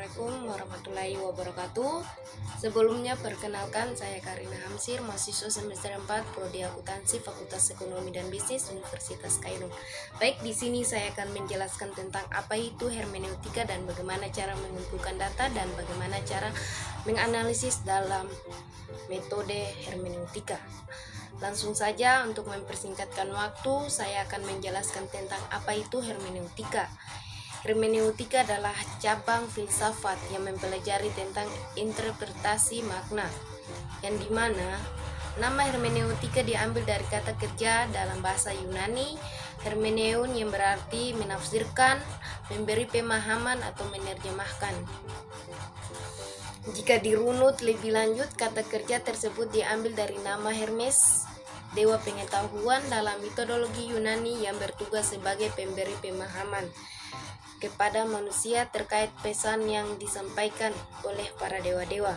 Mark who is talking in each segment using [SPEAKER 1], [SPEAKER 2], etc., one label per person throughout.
[SPEAKER 1] Assalamualaikum warahmatullahi wabarakatuh. Sebelumnya perkenalkan, saya Karina Hamsir, mahasiswa semester 4 Prodi Akuntansi Fakultas Ekonomi dan Bisnis Universitas Kairo. Baik, di sini saya akan menjelaskan tentang apa itu hermeneutika dan bagaimana cara mengumpulkan data dan bagaimana cara menganalisis dalam metode hermeneutika. Langsung saja, untuk mempersingkatkan waktu, saya akan menjelaskan tentang apa itu hermeneutika. Hermeneutika adalah cabang filsafat yang mempelajari tentang interpretasi makna, yang dimana nama hermeneutika diambil dari kata kerja dalam bahasa Yunani hermeneun yang berarti menafsirkan, memberi pemahaman atau menerjemahkan. Jika dirunut lebih lanjut, kata kerja tersebut diambil dari nama Hermes, dewa pengetahuan dalam mitologi Yunani yang bertugas sebagai pemberi pemahaman kepada manusia terkait pesan yang disampaikan oleh para dewa-dewa.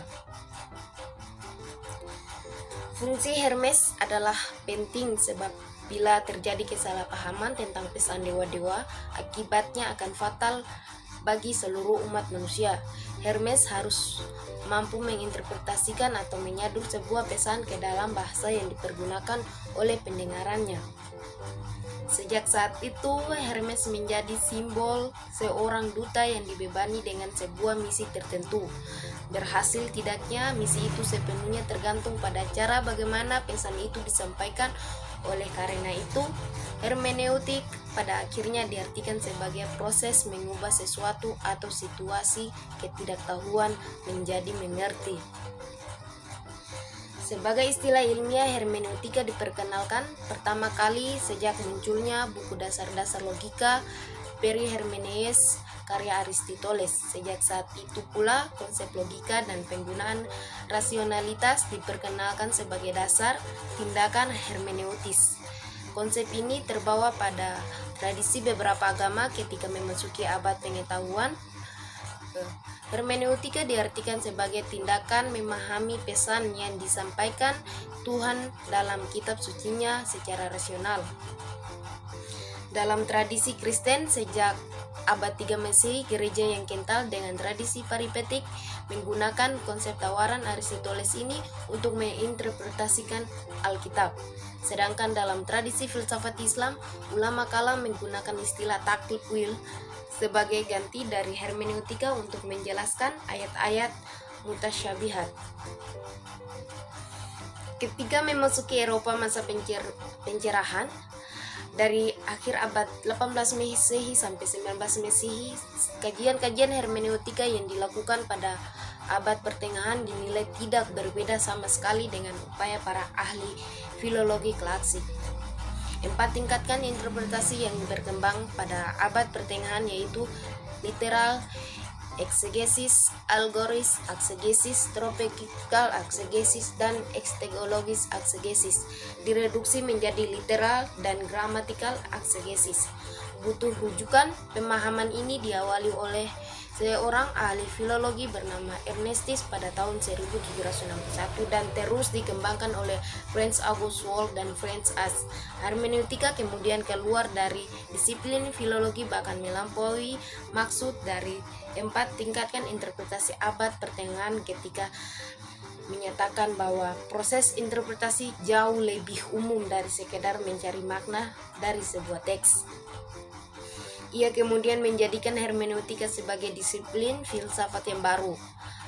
[SPEAKER 1] Fungsi Hermes adalah penting sebab bila terjadi kesalahpahaman tentang pesan dewa-dewa, akibatnya akan fatal bagi seluruh umat manusia. Hermes harus mampu menginterpretasikan atau menyadur sebuah pesan ke dalam bahasa yang dipergunakan oleh pendengarannya. Sejak saat itu, Hermes menjadi simbol seorang duta yang dibebani dengan sebuah misi tertentu. Berhasil tidaknya, misi itu sepenuhnya tergantung pada cara bagaimana pesan itu disampaikan. Oleh karena itu, hermeneutik pada akhirnya diartikan sebagai proses mengubah sesuatu atau situasi ketidaktahuan menjadi mengerti. Sebagai istilah ilmiah, hermeneutika diperkenalkan pertama kali sejak munculnya buku dasar-dasar logika Perihermeneus karya Aristoteles. Sejak saat itu pula, konsep logika dan penggunaan rasionalitas diperkenalkan sebagai dasar tindakan hermeneutis. Konsep ini terbawa pada tradisi beberapa agama ketika memasuki abad pengetahuan. Hermeneutika diartikan sebagai tindakan memahami pesan yang disampaikan Tuhan dalam kitab sucinya secara rasional. Dalam tradisi Kristen sejak abad 3 Masehi, gereja yang kental dengan tradisi peripatetik menggunakan konsep tawaran Aristoteles ini untuk menginterpretasikan Alkitab. Sedangkan dalam tradisi filsafat Islam, ulama kalam menggunakan istilah takwil sebagai ganti dari hermeneutika untuk menjelaskan ayat-ayat mutasyabihat. Ketika memasuki Eropa masa pencerahan, dari akhir abad 18 Masehi sampai 19 Masehi, kajian-kajian hermeneutika yang dilakukan pada abad pertengahan dinilai tidak berbeda sama sekali dengan upaya para ahli filologi klasik. Tingkatkan interpretasi yang berkembang pada abad pertengahan, yaitu literal eksegesis, algoris eksegesis, tropikal eksegesis, dan eksteologis eksegesis, direduksi menjadi literal dan gramatikal eksegesis. Butuh rujukan. Pemahaman ini diawali oleh seorang ahli filologi bernama Ernestis pada tahun 1761 dan terus dikembangkan oleh Franz August Wolff dan Franz Hals. Hermeneutika kemudian keluar dari disiplin filologi bahkan melampaui maksud dari tingkatkan interpretasi abad pertengahan ketika menyatakan bahwa proses interpretasi jauh lebih umum dari sekedar mencari makna dari sebuah teks. Ia kemudian menjadikan hermeneutika sebagai disiplin filsafat yang baru.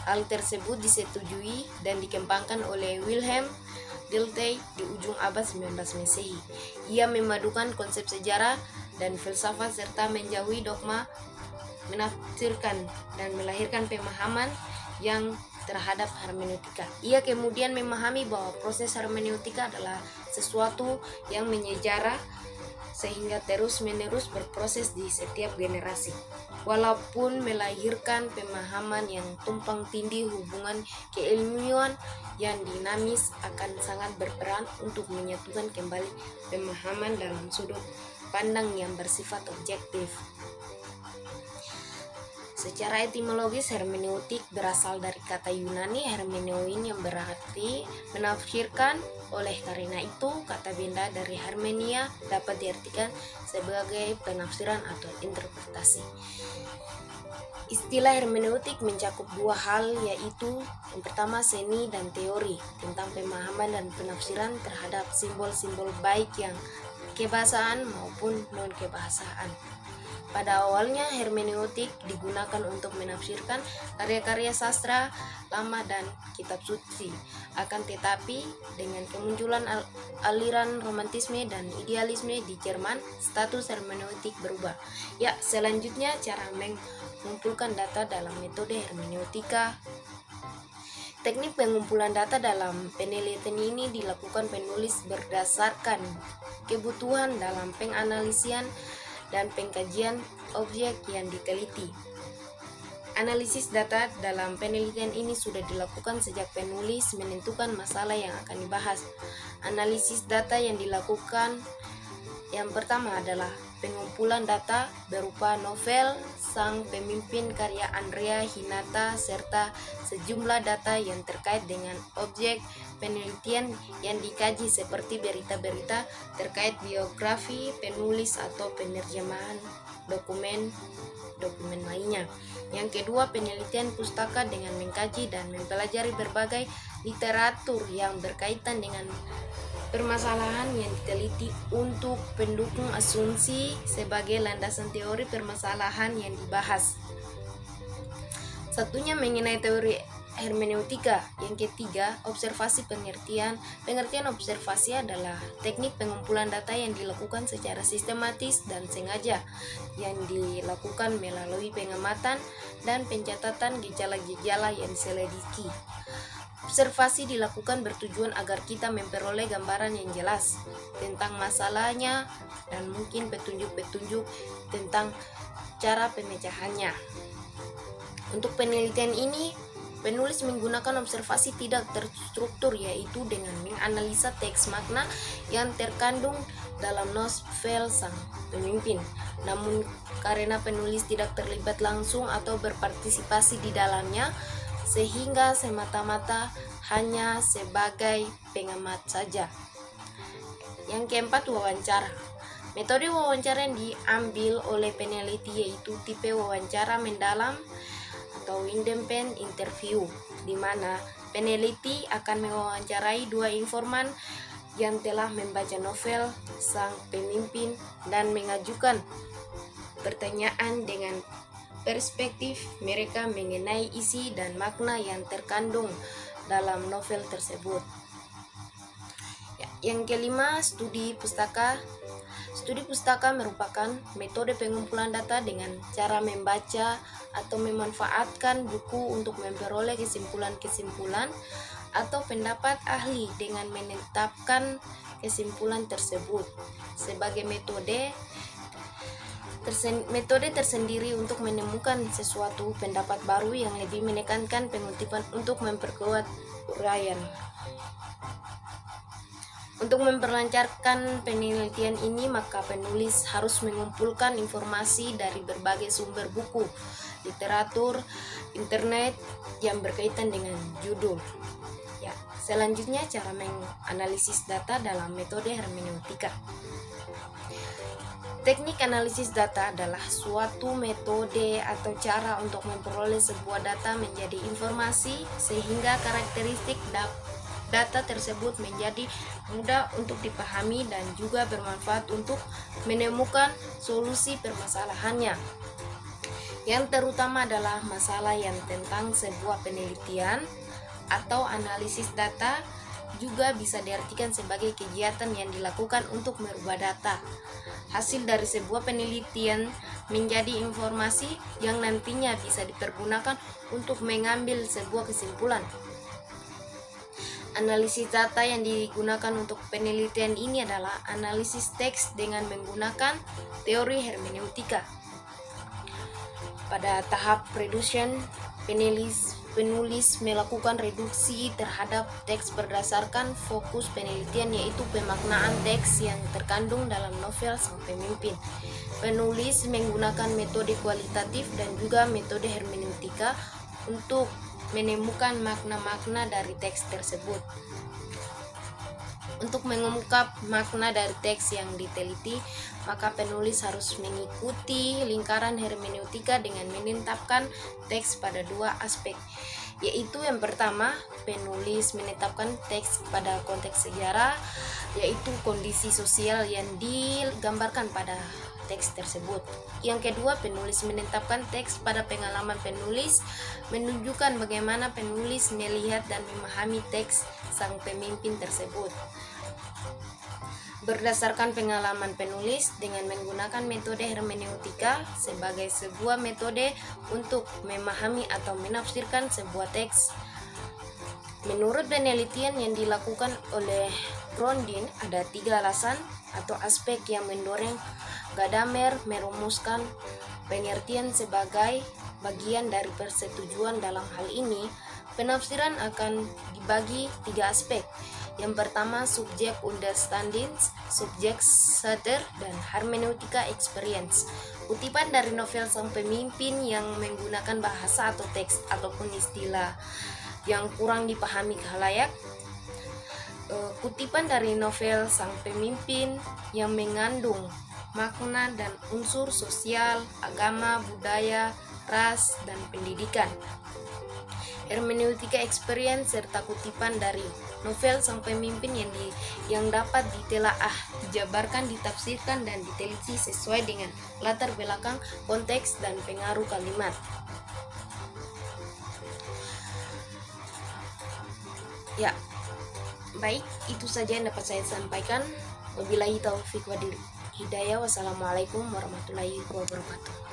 [SPEAKER 1] Hal tersebut disetujui dan dikembangkan oleh Wilhelm Dilthey di ujung abad 19 Masehi. Ia memadukan konsep sejarah dan filsafat serta menjauhi dogma, menafsirkan dan melahirkan pemahaman yang terhadap hermeneutika. Ia kemudian memahami bahwa proses hermeneutika adalah sesuatu yang menyejarah sehingga terus-menerus berproses di setiap generasi. Walaupun melahirkan pemahaman yang tumpang tindih, hubungan keilmuan yang dinamis akan sangat berperan untuk menyatukan kembali pemahaman dalam sudut pandang yang bersifat objektif. Secara etimologis, hermeneutik berasal dari kata Yunani hermeneuin yang berarti menafsirkan. Oleh karena itu, kata benda dari hermenia dapat diartikan sebagai penafsiran atau interpretasi. Istilah hermeneutik mencakup dua hal, yaitu yang pertama seni dan teori tentang pemahaman dan penafsiran terhadap simbol-simbol baik yang kebahasaan maupun non-kebahasaan. Pada awalnya hermeneutik digunakan untuk menafsirkan karya-karya sastra lama dan kitab suci. Akan tetapi dengan kemunculan aliran romantisme dan idealisme di Jerman, status hermeneutik berubah. Ya, selanjutnya cara mengumpulkan data dalam metode hermeneutika. Teknik pengumpulan data dalam penelitian ini dilakukan penulis berdasarkan kebutuhan dalam penganalisian dan pengkajian objek yang diteliti. Analisis data dalam penelitian ini sudah dilakukan sejak penulis menentukan masalah yang akan dibahas. Analisis data yang dilakukan yang pertama adalah pengumpulan data berupa novel Sang Pemimpin karya Andrea Hinata serta sejumlah data yang terkait dengan objek penelitian yang dikaji seperti berita-berita terkait biografi penulis atau penerjemahan dokumen lainnya. Yang kedua, penelitian pustaka dengan mengkaji dan mempelajari berbagai literatur yang berkaitan dengan permasalahan yang diteliti untuk pendukung asumsi sebagai landasan teori permasalahan yang dibahas. Satunya mengenai teori hermeneutika. Yang ketiga, observasi pengertian. Pengertian observasi adalah teknik pengumpulan data yang dilakukan secara sistematis dan sengaja, yang dilakukan melalui pengamatan dan pencatatan gejala-gejala yang diselidiki. Observasi dilakukan bertujuan agar kita memperoleh gambaran yang jelas tentang masalahnya dan mungkin petunjuk-petunjuk tentang cara pemecahannya. Untuk penelitian ini, penulis menggunakan observasi tidak terstruktur, yaitu dengan menganalisa teks makna yang terkandung dalam novel Sang Pemimpin. Namun karena penulis tidak terlibat langsung atau berpartisipasi di dalamnya, sehingga semata-mata hanya sebagai pengamat saja. Yang keempat, wawancara. Metode wawancara yang diambil oleh peneliti yaitu tipe wawancara mendalam atau independent interview, di mana peneliti akan mewawancarai dua informan yang telah membaca novel Sang Pemimpin dan mengajukan pertanyaan dengan perspektif mereka mengenai isi dan makna yang terkandung dalam novel tersebut. Yang kelima, studi pustaka. Studi pustaka merupakan metode pengumpulan data dengan cara membaca atau memanfaatkan buku untuk memperoleh kesimpulan-kesimpulan atau pendapat ahli dengan menetapkan kesimpulan tersebut sebagai metode tersendiri untuk menemukan sesuatu pendapat baru yang lebih menekankan pengutipan untuk memperkuat uraian. Untuk memperlancarkan penelitian ini, maka penulis harus mengumpulkan informasi dari berbagai sumber buku, literatur, internet yang berkaitan dengan judul. Ya, selanjutnya cara menganalisis data dalam metode hermeneutika. Teknik analisis data adalah suatu metode atau cara untuk memperoleh sebuah data menjadi informasi sehingga karakteristik data tersebut menjadi mudah untuk dipahami dan juga bermanfaat untuk menemukan solusi permasalahannya. Yang terutama adalah masalah yang tentang sebuah penelitian atau analisis data juga bisa diartikan sebagai kegiatan yang dilakukan untuk merubah data hasil dari sebuah penelitian menjadi informasi yang nantinya bisa dipergunakan untuk mengambil sebuah kesimpulan. Analisis data yang digunakan untuk penelitian ini adalah analisis teks dengan menggunakan teori hermeneutika. Pada tahap reduction, penulis penulis melakukan reduksi terhadap teks berdasarkan fokus penelitian, yaitu pemaknaan teks yang terkandung dalam novel Sang Pemimpin. Penulis menggunakan metode kualitatif dan juga metode hermeneutika untuk menemukan makna-makna dari teks tersebut. Untuk mengungkap makna dari teks yang diteliti, maka penulis harus mengikuti lingkaran hermeneutika dengan menetapkan teks pada dua aspek, yaitu yang pertama, penulis menetapkan teks pada konteks sejarah, yaitu kondisi sosial yang digambarkan pada teks tersebut. Yang kedua, penulis menetapkan teks pada pengalaman penulis, menunjukkan bagaimana penulis melihat dan memahami teks Sang Pemimpin tersebut. Berdasarkan pengalaman penulis dengan menggunakan metode hermeneutika sebagai sebuah metode untuk memahami atau menafsirkan sebuah teks. Menurut penelitian yang dilakukan oleh Brondin, ada 3 alasan atau aspek yang mendorong Gadamer merumuskan pengertian sebagai bagian dari persetujuan. Dalam hal ini, penafsiran akan dibagi 3 aspek. Yang pertama, subject understandings, subject searcher, dan hermeneutika experience. Kutipan dari novel Sang Pemimpin yang menggunakan bahasa atau teks ataupun istilah yang kurang dipahami khalayak. Kutipan dari novel Sang Pemimpin yang mengandung makna dan unsur sosial, agama, budaya, ras, dan pendidikan. Hermeneutika experience serta kutipan dari novel Sang Pemimpin yang dapat ditelaah, dijabarkan, ditafsirkan, dan diteliti sesuai dengan latar belakang, konteks, dan pengaruh kalimat. Ya, baik, itu saja yang dapat saya sampaikan. Wabillahi taufiq wal hidayah. Wassalamualaikum warahmatullahi wabarakatuh.